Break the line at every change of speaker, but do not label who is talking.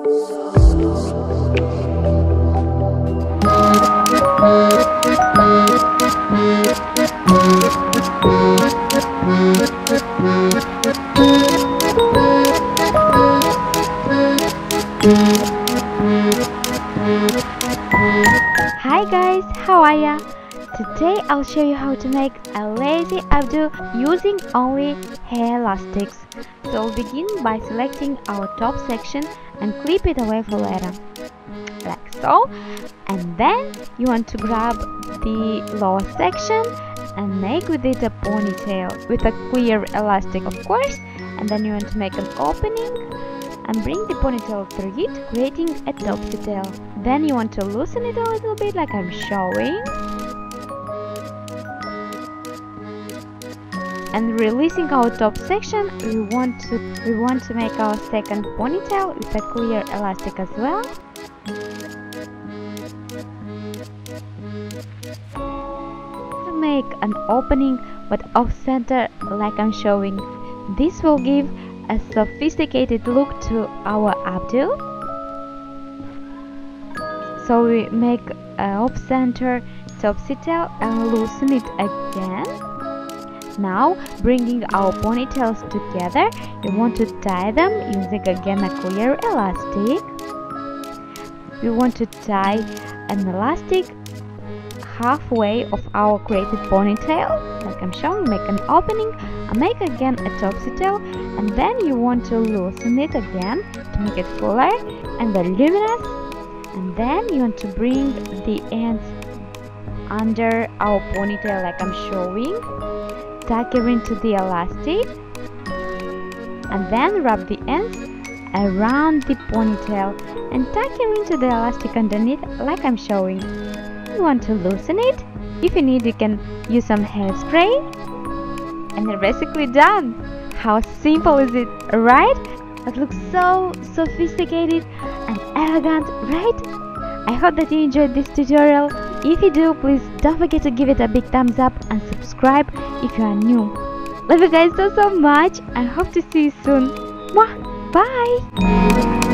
Hi guys, how are ya? Today I'll show you how to make a lazy updo using only hair elastics. So we'll begin by selecting our top section and clip it away for later, like so. And then you want to grab the lower section and make with it a ponytail with a clear elastic, of course. And then you want to make an opening and bring the ponytail through it, creating a topsy tail. Then you want to loosen it a little bit like I'm showing, and releasing our top section, we want to make our second ponytail with a clear elastic as well. To make an opening but off center like I'm showing. This will give a sophisticated look to our updo. So we make off center topsy tail and loosen it again. Now bringing our ponytails together, you want to tie them using again a clear elastic. We want to tie an elastic halfway of our created ponytail like I'm showing. Make an opening and make again a topsy tail, and then you want to loosen it again to make it fuller and voluminous. And then you want to bring the ends under our ponytail like I'm showing, tuck it into the elastic, and then wrap the ends around the ponytail and tuck it into the elastic underneath like I'm showing. You want to loosen it. If you need, you can use some hairspray, and you're basically done. How simple is it, right? It looks so sophisticated and elegant, right? I hope that you enjoyed this tutorial. If you do, please don't forget to give it a big thumbs up and subscribe if you are new. Love you guys so much. I hope to see you soon. Mwah! Bye!